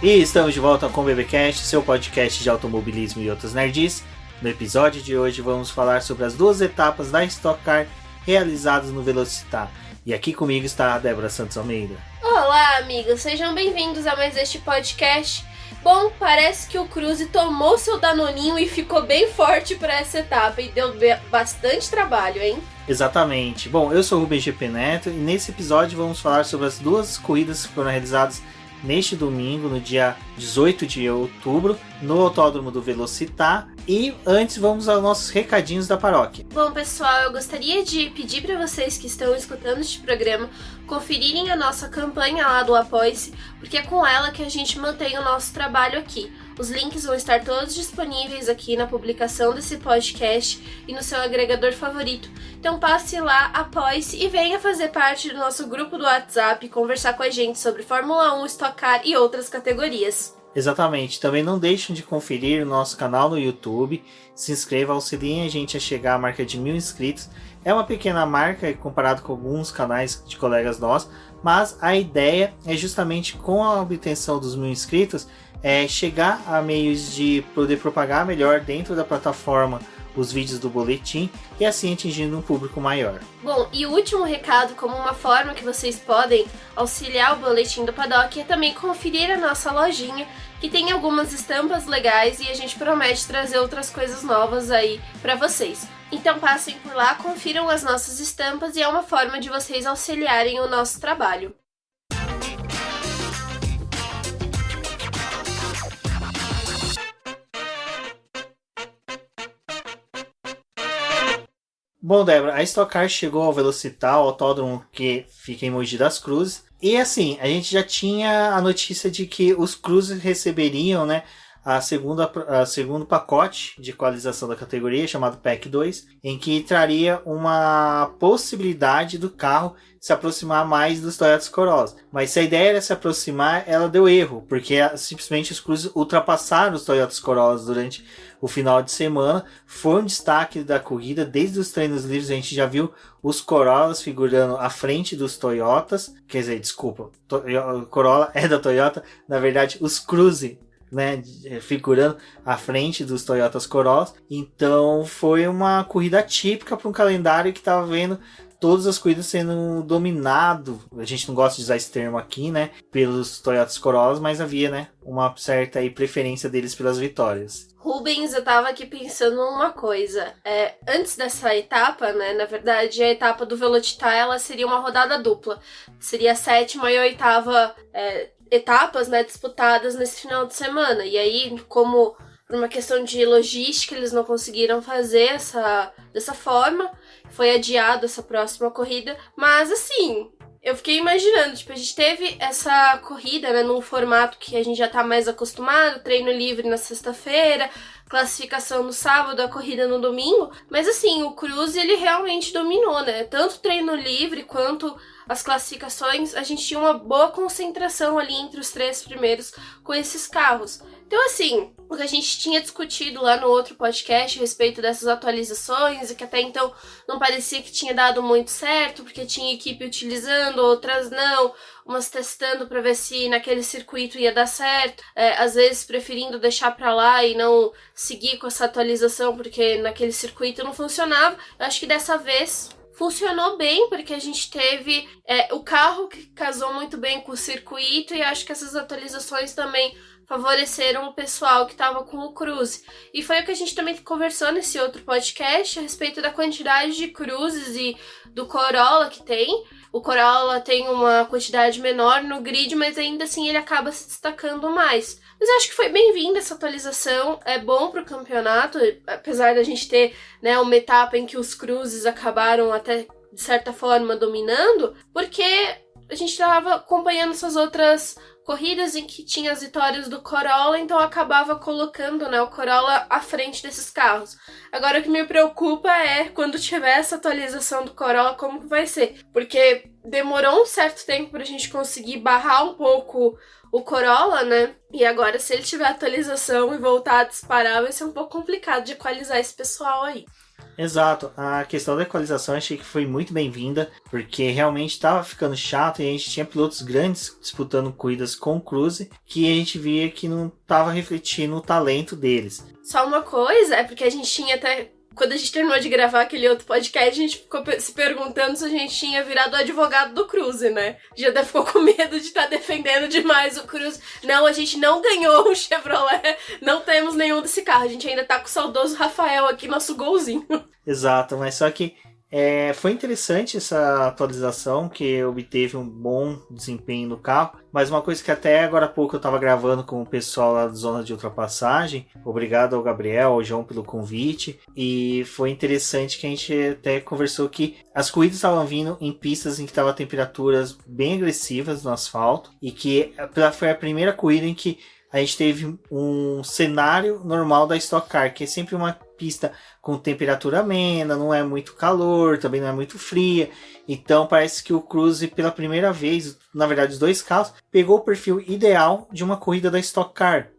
E estamos de volta com o BBcast, seu podcast de automobilismo e outras nerds. No episódio de hoje vamos falar sobre as duas etapas da Stock Car realizadas no Velocitar. E aqui comigo está a Débora Santos Almeida. Olá, amigos, sejam bem-vindos a mais este podcast. Bom, parece que o Cruze tomou seu danoninho e ficou bem forte para essa etapa e deu bastante trabalho, hein? Exatamente. Bom, eu sou o Rubem GP Neto e nesse episódio vamos falar sobre as duas corridas que foram realizadas neste domingo, no dia 18 de outubro, no Autódromo do Velocitar. E antes vamos aos nossos recadinhos da paróquia. Bom, pessoal, eu gostaria de pedir para vocês que estão escutando este programa conferirem a nossa campanha lá do Apoie-se, porque é com ela que a gente mantém o nosso trabalho aqui. Os links vão estar todos disponíveis aqui na publicação desse podcast e no seu agregador favorito. Então passe lá, apoie-se e venha fazer parte do nosso grupo do WhatsApp e conversar com a gente sobre Fórmula 1, Stock Car e outras categorias. Exatamente. Também não deixem de conferir o nosso canal no YouTube. Se inscreva, auxiliem a gente a chegar à marca de 1000 inscritos. É uma pequena marca comparado com alguns canais de colegas nossos, mas a ideia é justamente com a obtenção dos 1000 inscritos chegar a meios de poder propagar melhor dentro da plataforma os vídeos do boletim e assim atingindo um público maior. Bom, e o último recado, como uma forma que vocês podem auxiliar o boletim do Paddock, é também conferir a nossa lojinha, que tem algumas estampas legais e a gente promete trazer outras coisas novas aí para vocês. Então passem por lá, confiram as nossas estampas e é uma forma de vocês auxiliarem o nosso trabalho. Bom, Débora, a Stock Car chegou ao Velocitar, ao autódromo que fica em Mogi das Cruzes. E assim, a gente já tinha a notícia de que os Cruzes receberiam, né, a segundo pacote de equalização da categoria, chamado PEC 2, em que traria uma possibilidade do carro se aproximar mais dos Toyota Corolla. Mas se a ideia era se aproximar, ela deu erro, porque simplesmente os Cruzes ultrapassaram os Toyota Corolla durante o final de semana. Foi um destaque da corrida, desde os treinos livres a gente já viu os Corollas figurando à frente dos Toyotas, quer dizer, desculpa, o Corolla é da Toyota, na verdade os Cruze, né, figurando à frente dos Toyotas Corolla. Então foi uma corrida típica para um calendário que estava vendo todas as corridas sendo dominado, a gente não gosta de usar esse termo aqui, né, pelos Toyotas Corolla, mas havia, né, uma certa aí preferência deles pelas vitórias. Rubens, eu tava aqui pensando numa coisa. Antes dessa etapa, né, na verdade, a etapa do Velocitar, ela seria uma rodada dupla. Seria a 7ª e a 8ª etapas, né, disputadas nesse final de semana. E aí, como por uma questão de logística, eles não conseguiram fazer dessa forma. Foi adiado essa próxima corrida. Mas, assim, eu fiquei imaginando, tipo, a gente teve essa corrida, né, num formato que a gente já tá mais acostumado, treino livre na sexta-feira, classificação no sábado, a corrida no domingo, mas assim, o Cruze, ele realmente dominou, né, tanto treino livre quanto as classificações, a gente tinha uma boa concentração ali entre os 3 primeiros com esses carros. Então, assim, o que a gente tinha discutido lá no outro podcast a respeito dessas atualizações e que até então não parecia que tinha dado muito certo, porque tinha equipe utilizando, outras não, umas testando para ver se naquele circuito ia dar certo, às vezes preferindo deixar para lá e não seguir com essa atualização porque naquele circuito não funcionava. Eu acho que dessa vez funcionou bem, porque a gente teve o carro que casou muito bem com o circuito e acho que essas atualizações também favoreceram o pessoal que estava com o Cruze. E foi o que a gente também conversou nesse outro podcast a respeito da quantidade de Cruzes e do Corolla que tem. O Corolla tem uma quantidade menor no grid, mas ainda assim ele acaba se destacando mais. Mas eu acho que foi bem-vinda essa atualização, é bom pro campeonato, apesar da gente ter, né, uma etapa em que os Cruzes acabaram até, de certa forma, dominando, porque a gente estava acompanhando essas outras corridas em que tinha as vitórias do Corolla, então acabava colocando, né, o Corolla à frente desses carros. Agora o que me preocupa é quando tiver essa atualização do Corolla, como que vai ser? Porque demorou um certo tempo pra gente conseguir barrar um pouco o Corolla, né? E agora, se ele tiver atualização e voltar a disparar, vai ser um pouco complicado de equalizar esse pessoal aí. Exato, a questão da equalização eu achei que foi muito bem-vinda, porque realmente estava ficando chato e a gente tinha pilotos grandes disputando corridas com cruze, que a gente via que não estava refletindo o talento deles. Só uma coisa, é porque a gente tinha até... Quando a gente terminou de gravar aquele outro podcast, a gente ficou se perguntando se a gente tinha virado o advogado do Cruze, né? Já até ficou com medo de estar defendendo demais o Cruze. Não, a gente não ganhou um Chevrolet, não temos nenhum desse carro. A gente ainda tá com o saudoso Rafael aqui, nosso golzinho. Exato, mas só que foi interessante essa atualização, que obteve um bom desempenho no carro, mas uma coisa que até agora há pouco eu estava gravando com o pessoal lá da zona de ultrapassagem, obrigado ao Gabriel, ao João pelo convite, e foi interessante que a gente até conversou que as corridas estavam vindo em pistas em que estavam temperaturas bem agressivas no asfalto, e que foi a primeira corrida em que a gente teve um cenário normal da Stock Car, que é sempre uma pista com temperatura amena, não é muito calor, também não é muito fria. Então parece que o Cruze, pela primeira vez, na verdade os dois carros, pegou o perfil ideal de uma corrida da Stock Car.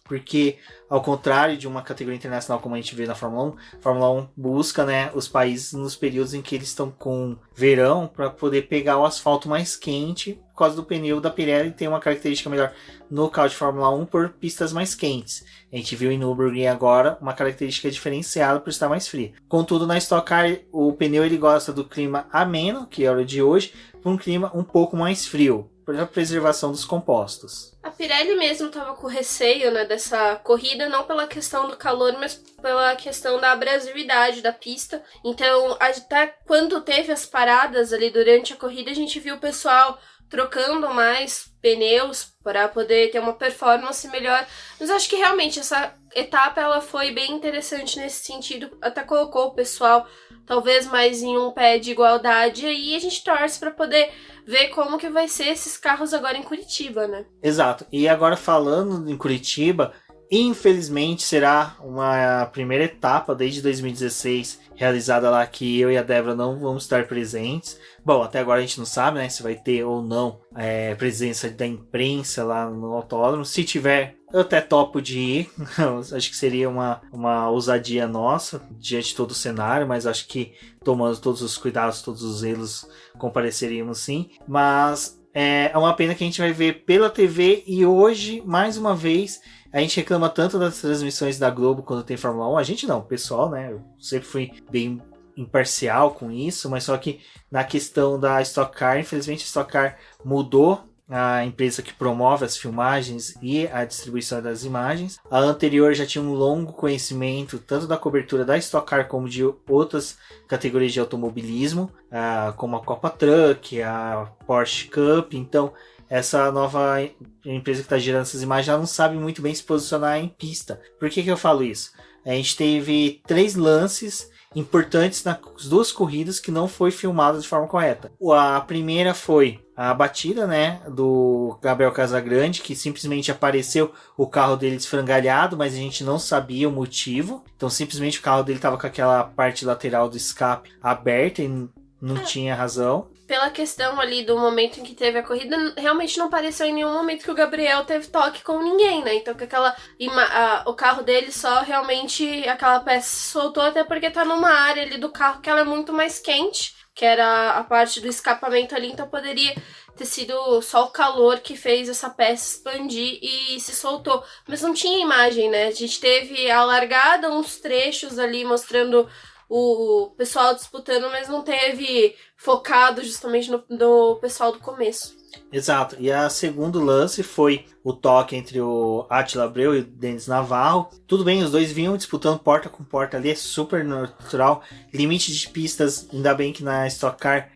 Porque, ao contrário de uma categoria internacional como a gente vê na Fórmula 1, a Fórmula 1 busca, né, os países nos períodos em que eles estão com verão para poder pegar o asfalto mais quente, por causa do pneu da Pirelli tem uma característica melhor no carro de Fórmula 1 por pistas mais quentes. A gente viu em Nürburgring agora uma característica diferenciada por estar mais fria. Contudo, na Stock Car, o pneu ele gosta do clima ameno, que é o de hoje, para um clima um pouco mais frio, pela preservação dos compostos. A Pirelli mesmo estava com receio, né, dessa corrida, não pela questão do calor, mas pela questão da abrasividade da pista. Então, até quando teve as paradas ali durante a corrida, a gente viu o pessoal trocando mais pneus para poder ter uma performance melhor. Mas acho que realmente essa etapa ela foi bem interessante nesse sentido. Até colocou o pessoal talvez mais em um pé de igualdade. E aí a gente torce para poder ver como que vai ser esses carros agora em Curitiba, né? Exato. E agora falando em Curitiba, infelizmente será uma primeira etapa desde 2016 realizada lá que eu e a Débora não vamos estar presentes. Bom, até agora a gente não sabe, né, se vai ter ou não presença da imprensa lá no autódromo. Se tiver, eu até topo de ir. Acho que seria uma ousadia nossa diante de todo o cenário, mas acho que tomando todos os cuidados, todos os zelos, compareceríamos sim. Mas é uma pena que a gente vai ver pela TV e hoje, mais uma vez, a gente reclama tanto das transmissões da Globo quando tem Fórmula 1. A gente não, o pessoal, né? Eu sempre fui bem imparcial com isso, mas só que na questão da Stock Car, infelizmente a Stock Car mudou a empresa que promove as filmagens e a distribuição das imagens. A anterior já tinha um longo conhecimento tanto da cobertura da Stock Car como de outras categorias de automobilismo, como a Copa Truck, a Porsche Cup. Então essa nova empresa que está gerando essas imagens já não sabe muito bem se posicionar em pista. Por que eu falo isso? A gente teve 3 lances importantes nas 2 corridas que não foi filmado de forma correta. A primeira foi a batida, né, do Gabriel Casagrande, que simplesmente apareceu o carro dele desfrangalhado, mas a gente não sabia o motivo. Então simplesmente o carro dele estava com aquela parte lateral do escape aberta e não tinha razão. Pela questão ali do momento em que teve a corrida, realmente não pareceu em nenhum momento que o Gabriel teve toque com ninguém, né? Então que o carro dele só realmente aquela peça soltou, até porque tá numa área ali do carro que ela é muito mais quente, que era a parte do escapamento ali, então poderia ter sido só o calor que fez essa peça expandir e se soltou. Mas não tinha imagem, né? A gente teve a largada, uns trechos ali mostrando o pessoal disputando, mas não teve focado justamente no pessoal do começo. Exato, e a segundo lance foi o toque entre o Attila Abreu e o Denis Navarro. Tudo bem, os dois vinham disputando porta com porta ali, é super natural. Limite de pistas, ainda bem que na Stock Car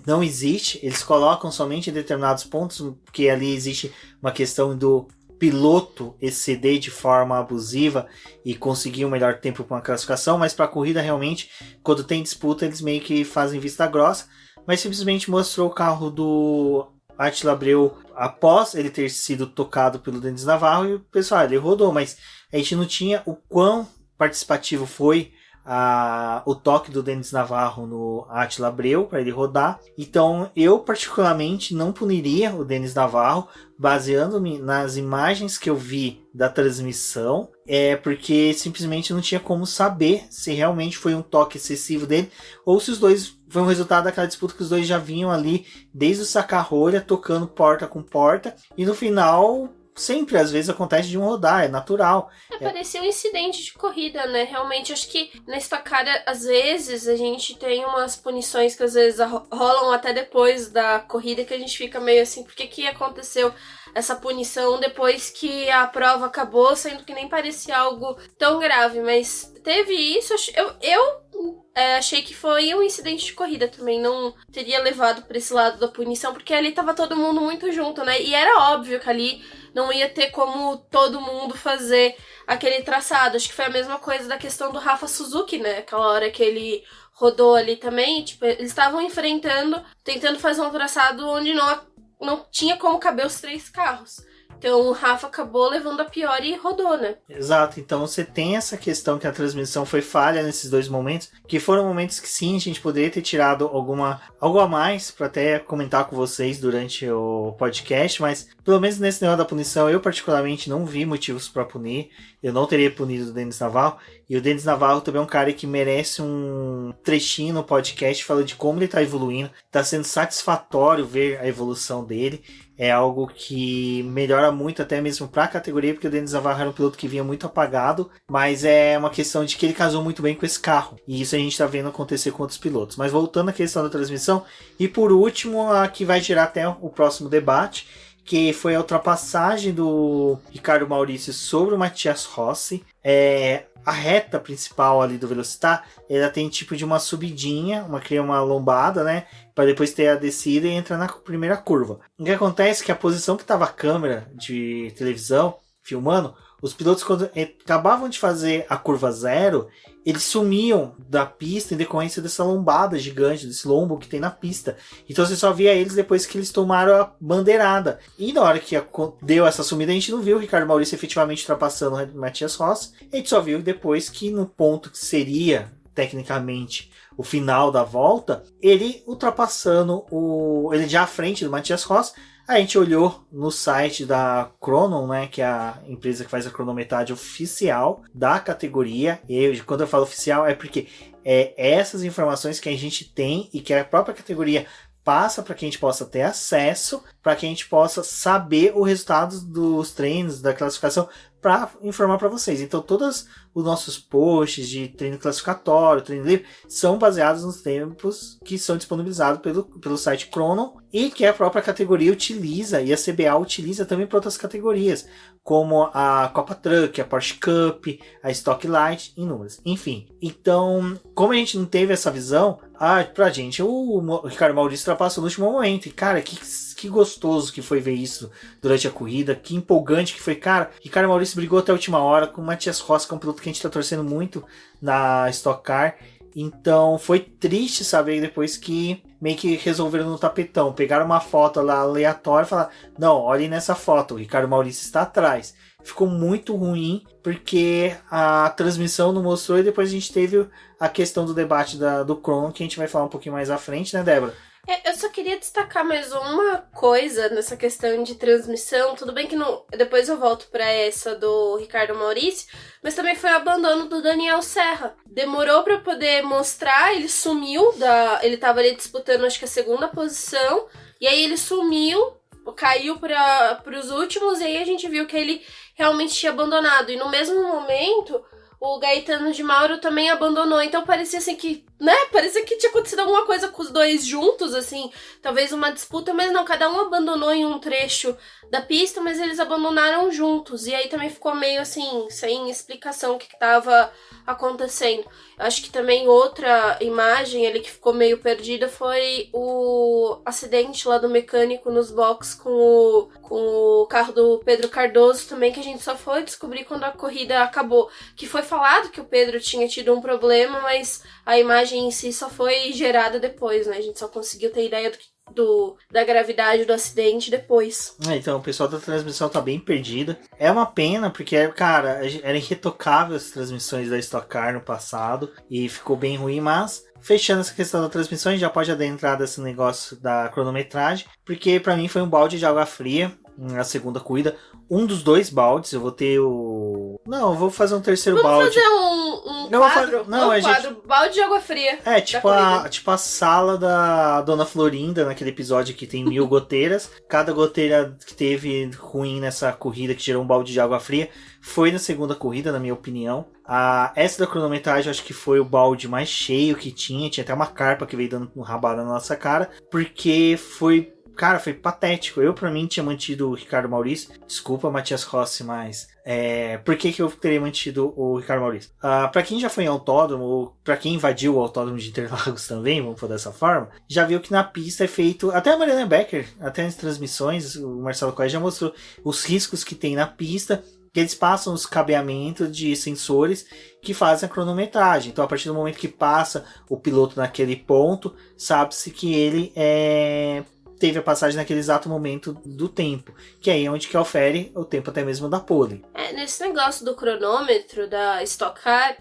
não existe, eles colocam somente em determinados pontos, porque ali existe uma questão do piloto exceder de forma abusiva e conseguir um melhor tempo para uma classificação, mas para a corrida realmente, quando tem disputa, eles meio que fazem vista grossa, mas simplesmente mostrou o carro do Attila Abreu após ele ter sido tocado pelo Denis Navarro e o pessoal, ele rodou, mas a gente não tinha o quão participativo foi o toque do Denis Navarro no Attila Abreu para ele rodar. Então eu particularmente não puniria o Denis Navarro, baseando-me nas imagens que eu vi da transmissão, porque simplesmente não tinha como saber se realmente foi um toque excessivo dele ou se os dois foi um resultado daquela disputa que os dois já vinham ali desde o saca-rolha, tocando porta com porta, e no final sempre, às vezes, acontece de um rodar, é natural. Parecia um incidente de corrida, né? Realmente, acho que na Stock Car, às vezes, a gente tem umas punições que às vezes rolam até depois da corrida, que a gente fica meio assim, por que aconteceu essa punição depois que a prova acabou, sendo que nem parecia algo tão grave, mas teve isso, eu achei que foi um incidente de corrida também, não teria levado pra esse lado da punição, porque ali tava todo mundo muito junto, né? E era óbvio que ali não ia ter como todo mundo fazer aquele traçado. Acho que foi a mesma coisa da questão do Rafa Suzuki, né? Aquela hora que ele rodou ali também, tipo, eles estavam enfrentando, tentando fazer um traçado onde não tinha como caber os 3 carros. Então o Rafa acabou levando a pior e rodou, né? Exato, então você tem essa questão que a transmissão foi falha nesses 2 momentos, que foram momentos que sim, a gente poderia ter tirado algo a mais para até comentar com vocês durante o podcast, mas pelo menos nesse negócio da punição, eu particularmente não vi motivos para punir, eu não teria punido o Denis Navarro, e o Denis Navarro também é um cara que merece um trechinho no podcast falando de como ele tá evoluindo, tá sendo satisfatório ver a evolução dele. É algo que melhora muito até mesmo para a categoria, porque o Denis Navarro era um piloto que vinha muito apagado, mas é uma questão de que ele casou muito bem com esse carro, e isso a gente está vendo acontecer com outros pilotos. Mas voltando à questão da transmissão, e por último, a que vai gerar até o próximo debate, que foi a ultrapassagem do Ricardo Maurício sobre o Matias Rossi. A reta principal ali do Velocitar, ela tem tipo de uma subidinha, uma lombada, né? Para depois ter a descida e entrar na primeira curva. O que acontece é que a posição que estava a câmera de televisão filmando, os pilotos quando acabavam de fazer a curva 0, eles sumiam da pista em decorrência dessa lombada gigante, desse lombo que tem na pista. Então você só via eles depois que eles tomaram a bandeirada. E na hora que deu essa sumida, a gente não viu o Ricardo Maurício efetivamente ultrapassando o Matias Rossi. A gente só viu depois que no ponto que seria, tecnicamente, o final da volta, ele ultrapassando ele já à frente do Matias Rossi. A gente olhou no site da Cronon, né, que é a empresa que faz a cronometragem oficial da categoria. E quando eu falo oficial é porque essas informações que a gente tem e que a própria categoria passa para que a gente possa ter acesso, para que a gente possa saber os resultados dos treinos, da classificação, para informar para vocês. Então todos os nossos posts de treino classificatório, treino livre, são baseados nos tempos que são disponibilizados pelo site Cronon e que a própria categoria utiliza, e a CBA utiliza também para outras categorias, como a Copa Truck, a Porsche Cup, a Stock Light, inúmeras. Enfim, então, como a gente não teve essa visão, pra gente, o Ricardo Maurício ultrapassou no último momento. E, cara, que gostoso que foi ver isso durante a corrida, que empolgante que foi. Cara, Ricardo Maurício brigou até a última hora com o Matias Rossi, que é um piloto que a gente tá torcendo muito na Stock Car. Então foi triste saber depois que meio que resolveram no tapetão. Pegaram uma foto lá aleatória e falaram: não, olhem nessa foto, o Ricardo Maurício está atrás. Ficou muito ruim porque a transmissão não mostrou, e depois a gente teve a questão do debate do Cronon, que a gente vai falar um pouquinho mais à frente, né, Débora? Eu só queria destacar mais uma coisa nessa questão de transmissão. Tudo bem que depois eu volto pra essa do Ricardo Maurício, mas também foi o abandono do Daniel Serra. Demorou pra poder mostrar, ele sumiu, ele tava ali disputando acho que a 2ª posição, e aí ele sumiu, caiu pros últimos, e aí a gente viu que ele realmente tinha abandonado. E no mesmo momento, o Gaetano de Mauro também abandonou. Então parecia assim que, né? Parecia que tinha acontecido alguma coisa com os dois juntos, assim. Talvez uma disputa, mas não. Cada um abandonou em um trecho da pista, mas eles abandonaram juntos. E aí também ficou meio assim, sem explicação o que estava acontecendo. Eu acho que também outra imagem ali que ficou meio perdida foi o acidente lá do mecânico nos boxes com o carro do Pedro Cardoso também, que a gente só foi descobrir quando a corrida acabou. Que foi falado que o Pedro tinha tido um problema, mas a imagem em si só foi gerada depois, né? A gente só conseguiu ter ideia da gravidade do acidente depois. Então, o pessoal da transmissão tá bem perdido. É uma pena, porque, cara, era irretocável as transmissões da Stock Car no passado e ficou bem ruim, mas fechando essa questão da transmissão, a gente já pode adentrar desse negócio da cronometragem, porque pra mim foi um balde de água fria na segunda corrida. Um dos 2 baldes, eu vou ter o... Não, eu vou fazer um terceiro balde. Vamos fazer um quadro? Não, a gente... balde de água fria. Tipo a sala da Dona Florinda, naquele episódio que tem 1000 goteiras. Cada goteira que teve ruim nessa corrida, que gerou um balde de água fria, foi na segunda corrida, na minha opinião. Essa da cronometragem, acho que foi o balde mais cheio que tinha. Tinha até uma carpa que veio dando um rabada na nossa cara, porque foi... Cara, foi patético. Eu, pra mim, tinha mantido o Ricardo Maurício. Desculpa, Matias Rossi, mas... por que eu teria mantido o Ricardo Maurício? Pra quem já foi em autódromo, ou pra quem invadiu o autódromo de Interlagos também, vamos falar dessa forma, já viu que na pista é feito... Até a Mariana Becker, até nas transmissões, o Marcelo Coelho já mostrou os riscos que tem na pista, que eles passam os cabeamentos de sensores que fazem a cronometragem. Então, a partir do momento que passa o piloto naquele ponto, sabe-se que ele teve a passagem naquele exato momento do tempo, que aí é onde que ofere o tempo até mesmo da pole. Nesse negócio do cronômetro da Stock Car,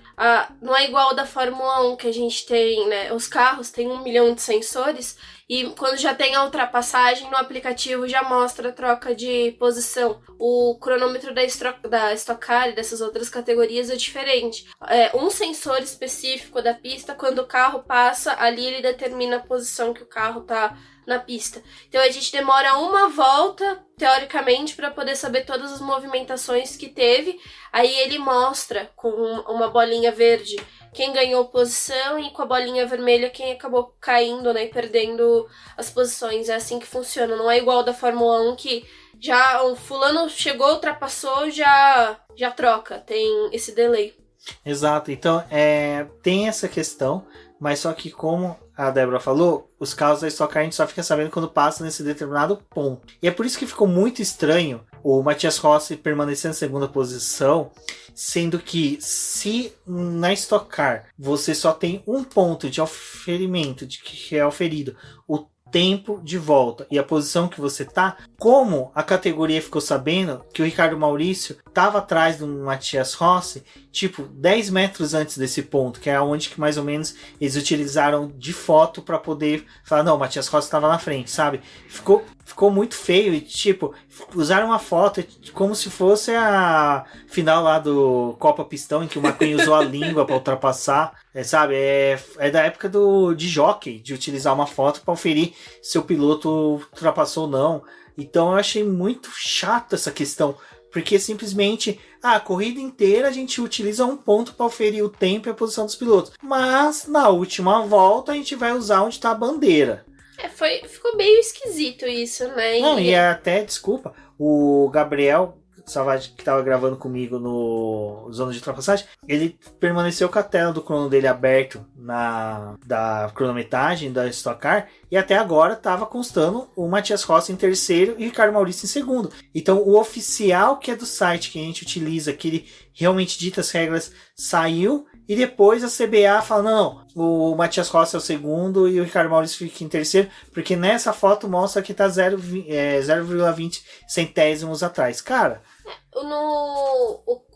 não é igual da Fórmula 1 que a gente tem, né? Os carros têm 1 milhão de sensores e quando já tem a ultrapassagem no aplicativo já mostra a troca de posição. O cronômetro da Stock Car e dessas outras categorias é diferente. Um sensor específico da pista, quando o carro passa, ali ele determina a posição que o carro tá na pista. Então a gente demora uma volta, teoricamente, para poder saber todas as movimentações que teve. Aí ele mostra com uma bolinha verde quem ganhou posição e com a bolinha vermelha quem acabou caindo, né, e perdendo as posições. É assim que funciona. Não é igual da Fórmula 1 que já o fulano chegou, ultrapassou, já troca. Tem esse delay. Exato. Então, tem essa questão, mas só que como a Débora falou, os carros da Stock Car a gente só fica sabendo quando passa nesse determinado ponto. E é por isso que ficou muito estranho o Matias Rossi permanecer na segunda posição, sendo que se na Stock Car você só tem um ponto de oferimento, de que é oferido o tempo de volta e a posição que você tá, como a categoria ficou sabendo que o Ricardo Maurício estava atrás do Matias Rossi, tipo 10 metros antes desse ponto, que é onde que mais ou menos eles utilizaram de foto para poder falar, não, o Matias Rossi estava na frente, sabe? Ficou muito feio e tipo, usaram uma foto como se fosse a final lá do Copa Pistão, em que o McQueen usou a língua para ultrapassar, sabe? É da época de jockey, de utilizar uma foto para oferir se o piloto ultrapassou ou não. Então eu achei muito chato essa questão, porque simplesmente a corrida inteira a gente utiliza um ponto para oferir o tempo e a posição dos pilotos, mas na última volta a gente vai usar onde está a bandeira. Ficou meio esquisito isso, né? Não, e até, desculpa, o Gabriel Savage, que estava gravando comigo no Zona de Ultrapassagem, ele permaneceu com a tela do crono dele aberto da cronometragem da Stock Car, e até agora estava constando o Matias Rossi em terceiro e o Ricardo Maurício em segundo. Então o oficial, que é do site que a gente utiliza, que ele realmente dita as regras, saiu, e depois a CBA fala, não, o Matias Rossi é o segundo e o Ricardo Maurício fica em terceiro, porque nessa foto mostra que tá 0,20 centésimos atrás. Cara...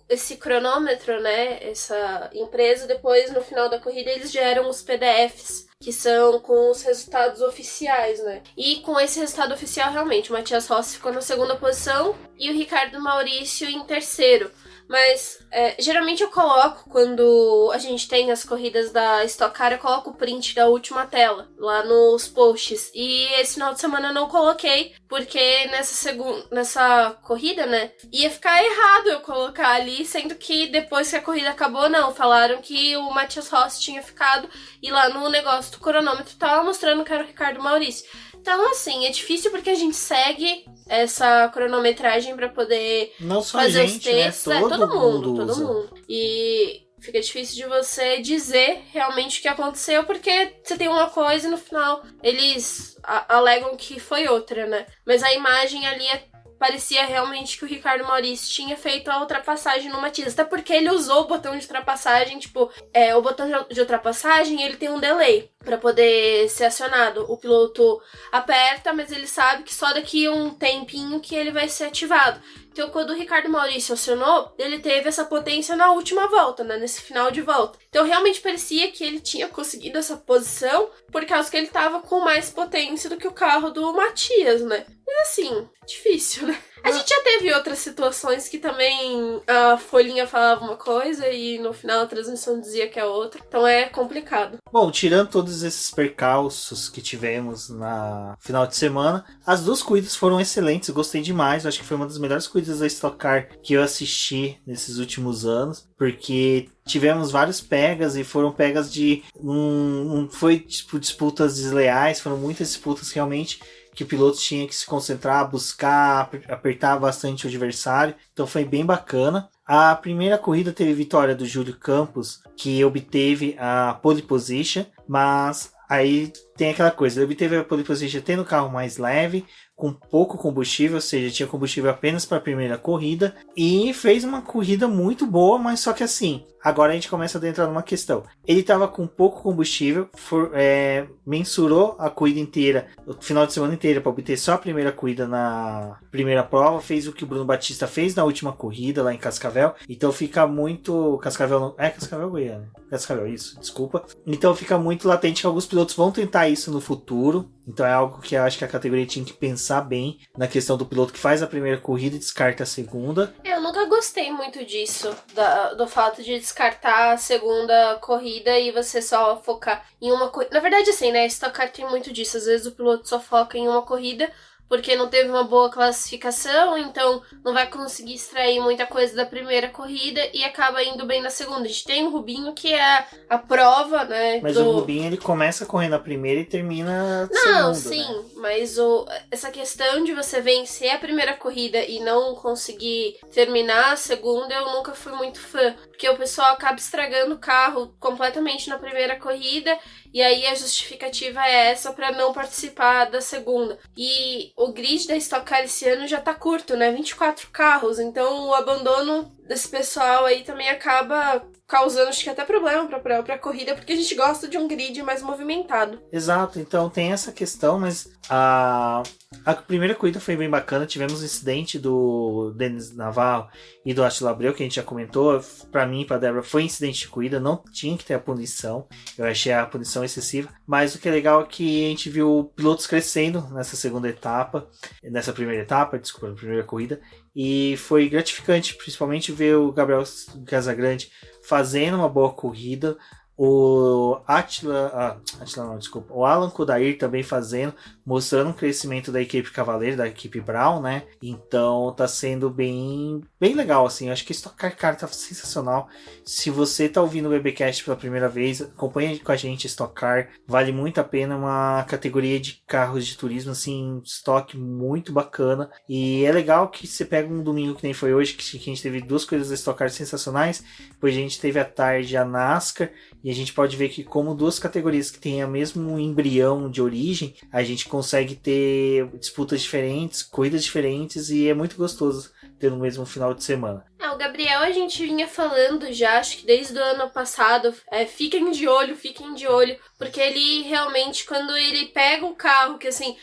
Esse cronômetro, né, essa empresa, depois no final da corrida eles geram os PDFs, que são com os resultados oficiais, né? E com esse resultado oficial, realmente, o Matias Rossi ficou na segunda posição e o Ricardo Maurício em terceiro. Mas, geralmente eu coloco, quando a gente tem as corridas da Stock Car, eu coloco o print da última tela, lá nos posts. E esse final de semana eu não coloquei, porque nessa corrida, né, ia ficar errado eu colocar ali, sendo que depois que a corrida acabou, não, falaram que o Matias Rossi tinha ficado, e lá no negócio do cronômetro tava mostrando que era o Ricardo Maurício. Então, assim, é difícil porque a gente segue essa cronometragem pra poder não só fazer a gente, os testes. né? Todo mundo. E fica difícil de você dizer realmente o que aconteceu, porque você tem uma coisa e no final eles alegam que foi outra, né? Mas a imagem ali parecia realmente que o Ricardo Maurício tinha feito a ultrapassagem no Matias. Até porque ele usou o botão de ultrapassagem, tipo, o botão de ultrapassagem, ele tem um delay para poder ser acionado. O piloto aperta, mas ele sabe que só daqui a um tempinho que ele vai ser ativado. Então, quando o Ricardo Maurício acionou, ele teve essa potência na última volta, né? Nesse final de volta. Então, realmente parecia que ele tinha conseguido essa posição por causa que ele tava com mais potência do que o carro do Matias, né? Mas assim, difícil, né? A gente já teve outras situações que também a folhinha falava uma coisa e no final a transmissão dizia que é outra. Então é complicado. Bom, tirando todos esses percalços que tivemos na final de semana, as duas corridas foram excelentes, eu gostei demais. Eu acho que foi uma das melhores corridas da Stock Car que eu assisti nesses últimos anos, porque tivemos vários pegas e foram pegas de... Não foi tipo disputas desleais, foram muitas disputas realmente que o piloto tinha que se concentrar, buscar, apertar bastante o adversário. Então foi bem bacana. A primeira corrida teve vitória do Júlio Campos, que obteve a pole position, mas aí tem aquela coisa, ele obteve a pole position tendo o carro mais leve, com pouco combustível, ou seja, tinha combustível apenas para a primeira corrida, e fez uma corrida muito boa, mas só que assim, agora a gente começa a adentrar numa questão. Ele estava com pouco combustível, mensurou a corrida inteira, o final de semana inteira, para obter só a primeira corrida na primeira prova, fez o que o Bruno Batista fez na última corrida lá em Cascavel, então fica muito... Cascavel, Goiânia. Cascavel, isso, desculpa. Então fica muito latente que alguns pilotos vão tentar isso no futuro, então é algo que eu acho que a categoria tinha que pensar bem na questão do piloto que faz a primeira corrida e descarta a segunda. Eu nunca gostei muito disso, do fato de descartar a segunda corrida e você só focar em uma corrida. Na verdade, assim, né, a Stock Car tem muito disso. Às vezes o piloto só foca em uma corrida porque não teve uma boa classificação, então não vai conseguir extrair muita coisa da primeira corrida e acaba indo bem na segunda. A gente tem o Rubinho, que é a prova, né? Mas o Rubinho, ele começa correndo a primeira e termina a segunda. Não, sim, né? Mas essa questão de você vencer a primeira corrida e não conseguir terminar a segunda, eu nunca fui muito fã. Porque o pessoal acaba estragando o carro completamente na primeira corrida e aí a justificativa é essa para não participar da segunda. E o grid da Stock Car esse ano já tá curto, né? 24 carros, então o abandono desse pessoal aí também acaba causando, acho que até problema pra corrida, porque a gente gosta de um grid mais movimentado. Exato, então tem essa questão, mas a primeira corrida foi bem bacana. Tivemos o incidente do Denis Navarro e do Attila Abreu, que a gente já comentou. Pra mim e pra Débora foi incidente de corrida, não tinha que ter a punição, eu achei a punição excessiva, mas o que é legal é que a gente viu pilotos crescendo nessa primeira corrida, e foi gratificante, principalmente ver o Gabriel Casagrande fazendo uma boa corrida, o o Alan Kodair também fazendo, mostrando um crescimento da equipe Cavaleiro, da equipe Brown, né? Então tá sendo bem legal, assim. Eu acho que Stock Car tá sensacional. Se você tá ouvindo o BBcast pela primeira vez, acompanha com a gente Stock Car, vale muito a pena, uma categoria de carros de turismo, assim, estoque muito bacana. E é legal que você pega um domingo que nem foi hoje, que a gente teve duas coisas da Stock Car sensacionais, depois a gente teve à tarde a NASCAR, e a gente pode ver que como duas categorias que têm o mesmo embrião de origem, a gente consegue ter disputas diferentes, corridas diferentes, e é muito gostoso ter no mesmo final de semana. O Gabriel a gente vinha falando já, acho que desde o ano passado, fiquem de olho, porque ele realmente, quando ele pega o carro, que assim,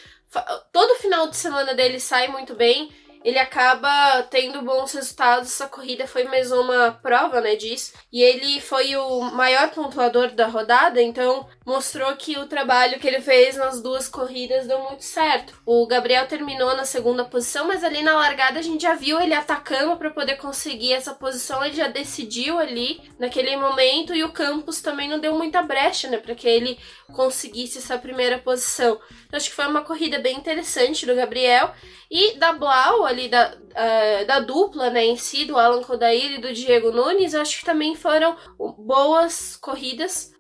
todo final de semana dele sai muito bem, ele acaba tendo bons resultados. Essa corrida foi mais uma prova, né, disso. E ele foi o maior pontuador da rodada, então mostrou que o trabalho que ele fez nas duas corridas deu muito certo. O Gabriel terminou na segunda posição, mas ali na largada a gente já viu ele atacando para poder conseguir essa posição. Ele já decidiu ali naquele momento, e o Campos também não deu muita brecha, né, para que ele conseguisse essa primeira posição. Então acho que foi uma corrida bem interessante do Gabriel. E da Blau, ali da dupla, né, em si, do Alan Kodair e do Diego Nunes, acho que também foram boas corridas.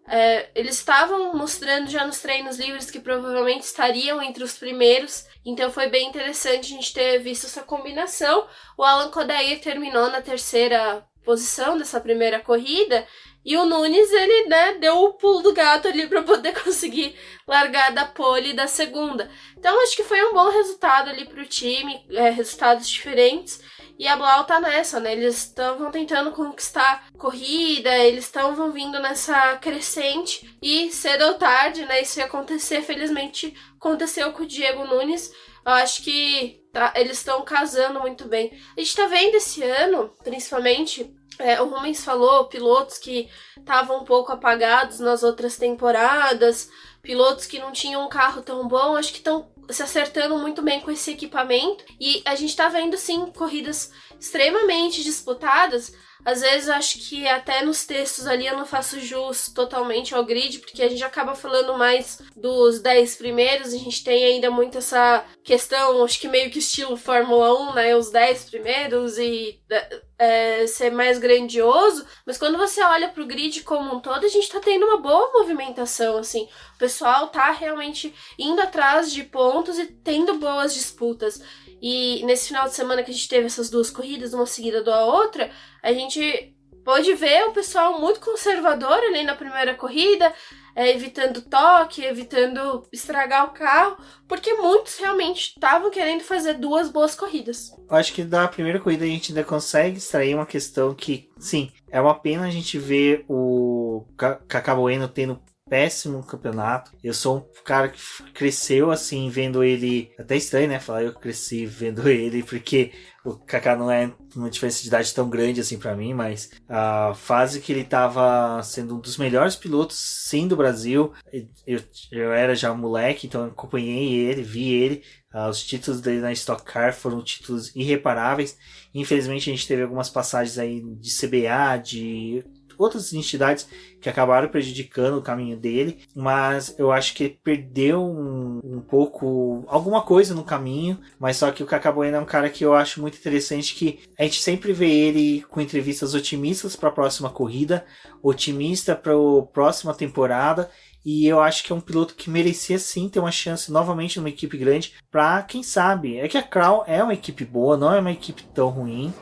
Eles estavam mostrando já nos treinos livres que provavelmente estariam entre os primeiros, então foi bem interessante a gente ter visto essa combinação. O Alan Kodair terminou na terceira posição dessa primeira corrida. E o Nunes, ele, né, deu o pulo do gato ali para poder conseguir largar da pole da segunda. Então, acho que foi um bom resultado ali pro time, resultados diferentes. E a Blau tá nessa, né? Eles estavam tentando conquistar corrida, eles vão vindo nessa crescente. E cedo ou tarde, né, isso ia acontecer. Felizmente, aconteceu com o Diego Nunes. Eu acho que eles estão casando muito bem. A gente tá vendo esse ano, principalmente... o Rubens falou, pilotos que estavam um pouco apagados nas outras temporadas, pilotos que não tinham um carro tão bom, acho que estão se acertando muito bem com esse equipamento. E a gente tá vendo, sim, corridas extremamente disputadas. Às vezes, acho que até nos textos ali eu não faço jus totalmente ao grid, porque a gente acaba falando mais dos 10 primeiros, a gente tem ainda muito essa questão, acho que meio que estilo Fórmula 1, né, os 10 primeiros e ser mais grandioso, mas quando você olha pro grid como um todo, a gente tá tendo uma boa movimentação, assim, o pessoal tá realmente indo atrás de pontos e tendo boas disputas. E nesse final de semana que a gente teve essas duas corridas, uma seguida da outra, a gente pôde ver o pessoal muito conservador ali na primeira corrida, evitando toque, evitando estragar o carro, porque muitos realmente estavam querendo fazer duas boas corridas. Eu acho que da primeira corrida a gente ainda consegue extrair uma questão que, sim, é uma pena a gente ver o Kaká Bueno tendo péssimo campeonato. Eu sou um cara que cresceu assim vendo ele, até estranho, né, falar eu cresci vendo ele, porque o Kaká não é uma diferença de idade tão grande assim pra mim, mas a fase que ele tava sendo um dos melhores pilotos sim do Brasil, eu era já moleque, então eu acompanhei ele, vi ele. Os títulos dele na Stock Car foram títulos irreparáveis. Infelizmente a gente teve algumas passagens aí de CBA, de outras entidades que acabaram prejudicando o caminho dele, mas eu acho que ele perdeu um pouco, alguma coisa no caminho, mas só que o Kaká Bueno é um cara que eu acho muito interessante, que a gente sempre vê ele com entrevistas otimistas para a próxima corrida, otimista para a próxima temporada, e eu acho que é um piloto que merecia sim ter uma chance novamente numa equipe grande, para quem sabe, é que a Crown é uma equipe boa, não é uma equipe tão ruim,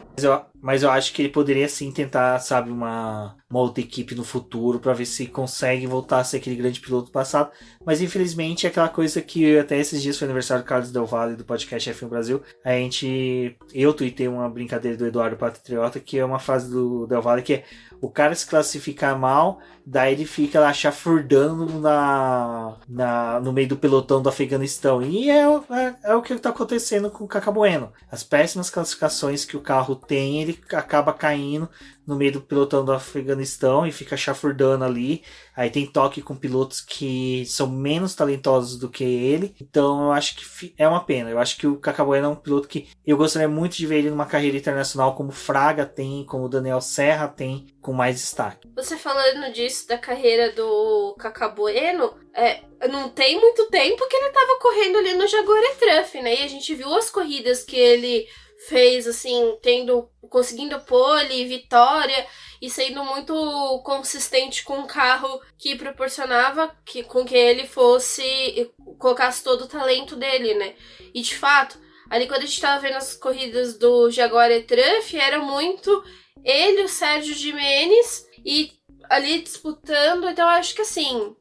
mas eu acho que ele poderia sim tentar, sabe, uma outra equipe no futuro para ver se consegue voltar a ser aquele grande piloto do passado. Mas infelizmente é aquela coisa que até esses dias foi aniversário do Carlos Del Valle do podcast F1 Brasil. Eu tuitei uma brincadeira do Eduardo Patriota, que é uma frase do Del Valle que é: o cara se classificar mal, daí ele fica lá chafurdando no meio do pelotão do Afeganistão. E é o que está acontecendo com o Kaká Bueno. As péssimas classificações que o carro tem, ele acaba caindo no meio do pelotão do Afeganistão e fica chafurdando ali. Aí tem toque com pilotos que são menos talentosos do que ele. Então eu acho que é uma pena. Eu acho que o Kaká Bueno é um piloto que eu gostaria muito de ver ele numa carreira internacional como o Fraga tem, como o Daniel Serra tem, com mais destaque. Você falando disso, da carreira do Kaká Bueno, não tem muito tempo que ele estava correndo ali no Jaguar E-Truck, né? E a gente viu as corridas que ele fez, assim, conseguindo pole, vitória e sendo muito consistente com um carro que proporcionava com que ele colocasse todo o talento dele, né? E de fato, ali quando a gente tava vendo as corridas do Jaguar E-Truck, era muito ele, o Sérgio Gimenez, e ali disputando. Então eu acho que assim,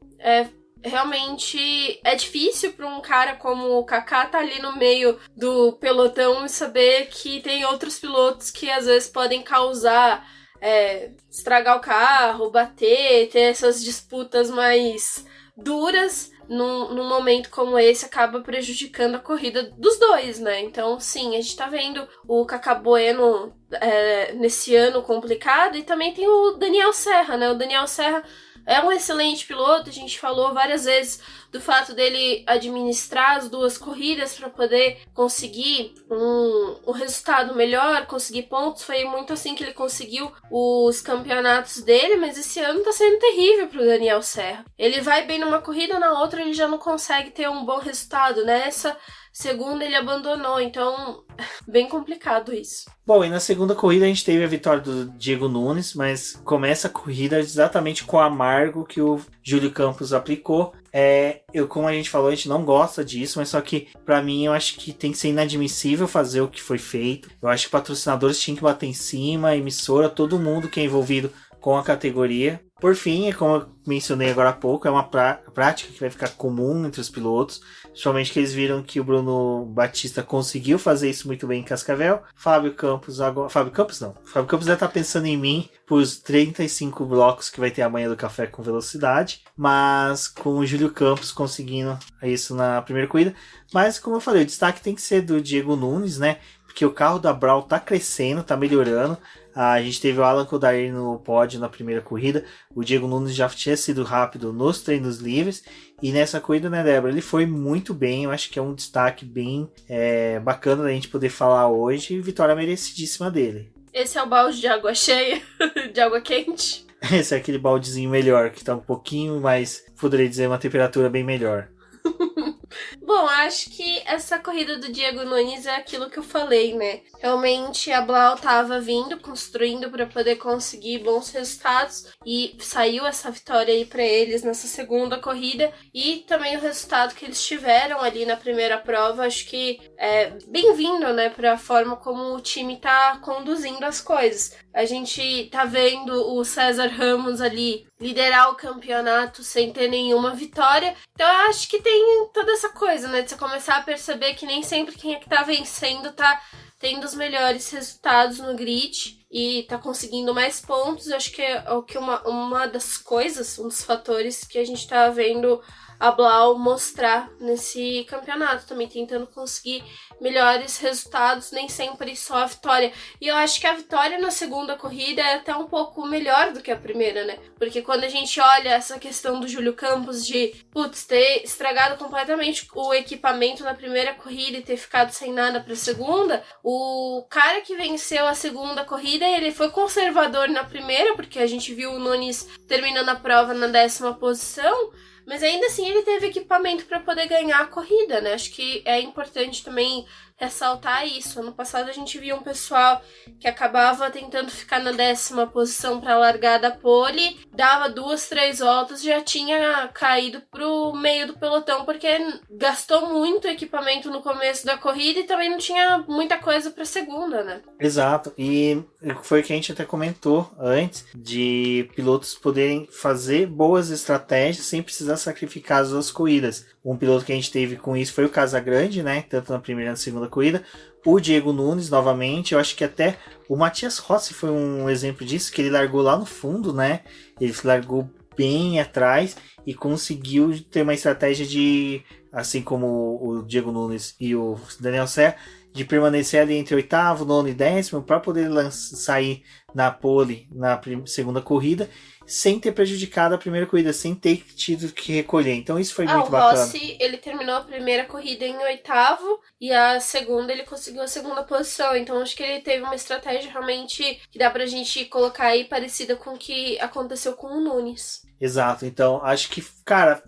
realmente é difícil para um cara como o Kaká estar ali no meio do pelotão e saber que tem outros pilotos que às vezes podem causar, estragar o carro, bater, ter essas disputas mais duras. Num momento como esse, acaba prejudicando a corrida dos dois, né? Então, sim, a gente tá vendo o Kaká Bueno nesse ano complicado, e também tem o Daniel Serra, né? O Daniel Serra é um excelente piloto, a gente falou várias vezes do fato dele administrar as duas corridas para poder conseguir um resultado melhor, conseguir pontos. Foi muito assim que ele conseguiu os campeonatos dele, mas esse ano tá sendo terrível pro Daniel Serra. Ele vai bem numa corrida, na outra ele já não consegue ter um bom resultado. Nessa segunda ele abandonou, então bem complicado isso. Bom, e na segunda corrida a gente teve a vitória do Diego Nunes, mas começa a corrida exatamente com o amargo que o Júlio Campos aplicou. Como a gente falou, a gente não gosta disso, mas só que pra mim eu acho que tem que ser inadmissível fazer o que foi feito. Eu acho que patrocinadores tinham que bater em cima, emissora, todo mundo que é envolvido com a categoria. Por fim, como eu mencionei agora há pouco, é uma prática que vai ficar comum entre os pilotos, principalmente que eles viram que o Bruno Batista conseguiu fazer isso muito bem em Cascavel. Fábio Campos deve estar pensando em mim por os 35 blocos que vai ter amanhã do Café com Velocidade, mas com o Júlio Campos conseguindo isso na primeira corrida. Mas, como eu falei, o destaque tem que ser do Diego Nunes, né? Porque o carro da Brown tá crescendo, tá melhorando. A gente teve o Alan Kodair no pódio na primeira corrida. O Diego Nunes já tinha sido rápido nos treinos livres. E nessa corrida, né, Débora? Ele foi muito bem. Eu acho que é um destaque bem bacana da gente poder falar hoje. Vitória merecidíssima dele. Esse é o balde de água cheia, de água quente. Esse é aquele baldezinho melhor, que tá um pouquinho mais, poderia dizer, uma temperatura bem melhor. Bom, acho que essa corrida do Diego Nunes é aquilo que eu falei, né? Realmente a Blau tava vindo, construindo para poder conseguir bons resultados e saiu essa vitória aí para eles nessa segunda corrida e também o resultado que eles tiveram ali na primeira prova, acho que é bem-vindo, né, para a forma como o time tá conduzindo as coisas. A gente tá vendo o César Ramos ali liderar o campeonato sem ter nenhuma vitória. Então eu acho que tem toda essa coisa, né? De você começar a perceber que nem sempre quem é que tá vencendo tá tendo os melhores resultados no grid e tá conseguindo mais pontos. Eu acho que é uma das coisas, um dos fatores que a gente tá vendo a Blau mostrar nesse campeonato, também tentando conseguir melhores resultados, nem sempre só a vitória. E eu acho que a vitória na segunda corrida é até um pouco melhor do que a primeira, né? Porque quando a gente olha essa questão do Júlio Campos de, ter estragado completamente o equipamento na primeira corrida e ter ficado sem nada pra segunda, o cara que venceu a segunda corrida, ele foi conservador na primeira, porque a gente viu o Nunes terminando a prova na 10ª posição, mas ainda assim ele teve equipamento para poder ganhar a corrida, né? Acho que é importante também ressaltar isso. Ano passado a gente via um pessoal que acabava tentando ficar na 10ª posição para largar da pole, dava 2, 3 voltas, já tinha caído pro meio do pelotão porque gastou muito equipamento no começo da corrida e também não tinha muita coisa para segunda, né? Exato, e foi o que a gente até comentou antes, de pilotos poderem fazer boas estratégias sem precisar sacrificar as duas corridas. Um piloto que a gente teve com isso foi o Casagrande, né? Tanto na primeira e na segunda corrida. O Diego Nunes, novamente. Eu acho que até o Matias Rossi foi um exemplo disso, que ele largou lá no fundo, né? Ele largou bem atrás e conseguiu ter uma estratégia de, assim como o Diego Nunes e o Daniel Serra, de permanecer ali entre 8º, 9º e 10º para poder sair na pole na segunda corrida, sem ter prejudicado a primeira corrida, sem ter tido que recolher. Então isso foi muito bacana. O Rossi, ele terminou a primeira corrida em 8º e a segunda ele conseguiu a segunda posição. Então acho que ele teve uma estratégia realmente que dá pra gente colocar aí parecida com o que aconteceu com o Nunes. Exato, então acho que, cara,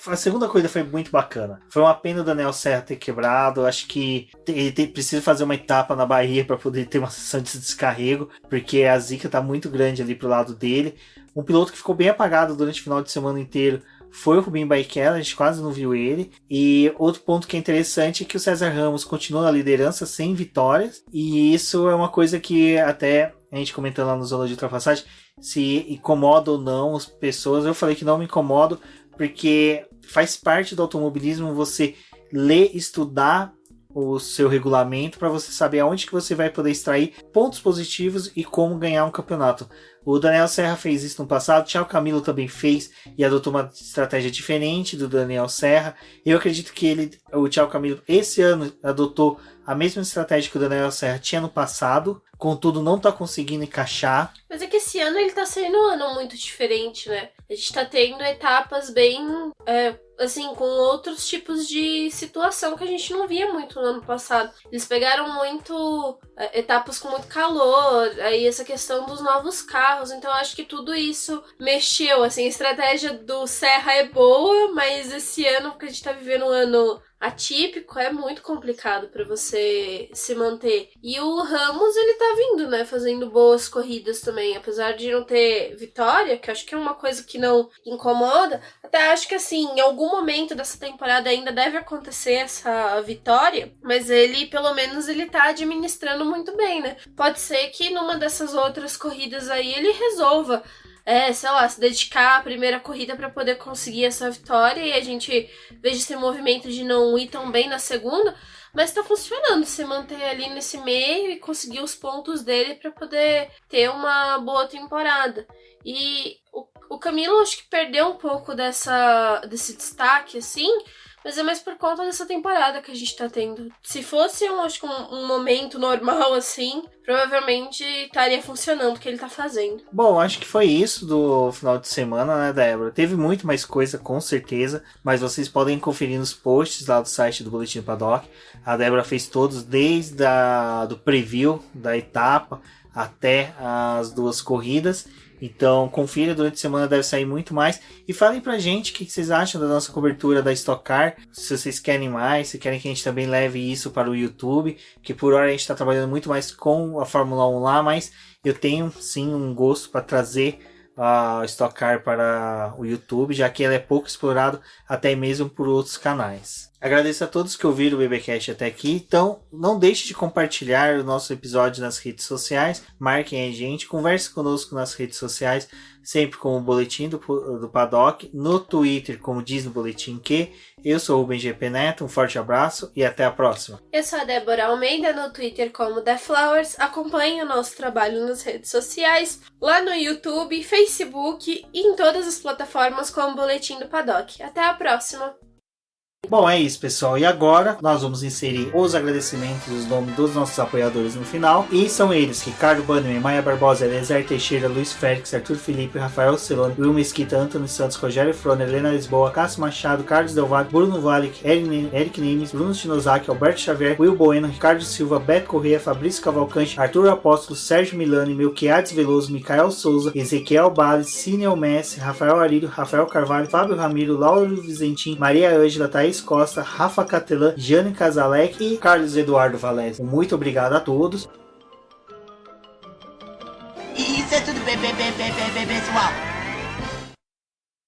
a segunda corrida foi muito bacana. Foi uma pena o Daniel Serra ter quebrado. Acho que ele precisa fazer uma etapa na Bahia para poder ter uma sessão de descarrego, porque a zica tá muito grande ali pro lado dele. Um piloto que ficou bem apagado durante o final de semana inteiro foi o Rubinho Barrichello, a gente quase não viu ele. E outro ponto que é interessante é que o César Ramos continua na liderança sem vitórias, e isso é uma coisa que até a gente comentando lá no Zona de Ultrapassagem, se incomoda ou não as pessoas. Eu falei que não me incomodo, porque faz parte do automobilismo você ler, estudar o seu regulamento para você saber aonde que você vai poder extrair pontos positivos e como ganhar um campeonato. O Daniel Serra fez isso no passado, o Thiago Camilo também fez e adotou uma estratégia diferente do Daniel Serra. Eu acredito que o Thiago Camilo esse ano adotou a mesma estratégia que o Daniel Serra tinha no passado, contudo não está conseguindo encaixar. Mas é que esse ano ele tá sendo um ano muito diferente, né? A gente tá tendo etapas bem, assim, com outros tipos de situação que a gente não via muito no ano passado. Eles pegaram muito etapas com muito calor, aí essa questão dos novos carros, então eu acho que tudo isso mexeu, assim, a estratégia do Serra é boa, mas esse ano, porque a gente tá vivendo um ano atípico, é muito complicado para você se manter. E o Ramos, ele tá vindo, né, fazendo boas corridas também, apesar de não ter vitória, que eu acho que é uma coisa que não incomoda. Até acho que, assim, em algum momento dessa temporada ainda deve acontecer essa vitória, mas ele, pelo menos, ele tá administrando muito bem, né? Pode ser que numa dessas outras corridas aí ele resolva sei lá, se dedicar à primeira corrida para poder conseguir essa vitória e a gente veja esse movimento de não ir tão bem na segunda, mas tá funcionando, se manter ali nesse meio e conseguir os pontos dele para poder ter uma boa temporada. E o Camilo acho que perdeu um pouco desse destaque, assim, mas é mais por conta dessa temporada que a gente tá tendo. Se fosse, acho que um momento normal, assim, provavelmente estaria funcionando o que ele tá fazendo. Bom, acho que foi isso do final de semana, né, Débora? Teve muito mais coisa, com certeza, mas vocês podem conferir nos posts lá do site do Boletim do Paddock. A Débora fez todos, desde do preview da etapa até as 2 corridas. Então, confira, durante a semana deve sair muito mais. E falem pra gente o que vocês acham da nossa cobertura da Stock Car. Se vocês querem mais, se querem que a gente também leve isso para o YouTube. Porque por hora a gente está trabalhando muito mais com a Fórmula 1 lá, mas eu tenho sim um gosto para trazer a Stock Car para o YouTube, já que ela é pouco explorado até mesmo por outros canais. Agradeço a todos que ouviram o BBcast até aqui, então não deixe de compartilhar o nosso episódio nas redes sociais, marquem a gente, converse conosco nas redes sociais, sempre com o Boletim do Paddock, no Twitter, como diz no Boletim que. Eu sou o Rubem GP Neto, um forte abraço e até a próxima. Eu sou a Débora Almeida, no Twitter como The Flowers. Acompanhe o nosso trabalho nas redes sociais, lá no YouTube, Facebook e em todas as plataformas como Boletim do Paddock. Até a próxima! Bom, é isso, pessoal. E agora nós vamos inserir os agradecimentos dos nomes dos nossos apoiadores no final. E são eles: Ricardo Bannerman, Maia Barbosa, Elezer Teixeira, Luiz Félix, Arthur Felipe, Rafael Celone, Will Mesquita, Antônio Santos, Rogério Froner, Helena Lisboa, Cássio Machado, Carlos Del Valle, Bruno Valic, Eric Nimes, Bruno Shinozaki, Alberto Xavier, Will Bueno, Ricardo Silva, Beto Corrêa, Fabrício Cavalcante, Arthur Apóstolo, Sérgio Milani, Melquiades Veloso, Micael Souza, Ezequiel Bales, Cineo Messi, Rafael Arílio, Rafael Carvalho, Fábio Ramiro, Lauro Vizentim, Maria Ângela, Thaís Costa, Rafa Catelan, Jane Casalec e Carlos Eduardo Valese. Muito obrigado a todos.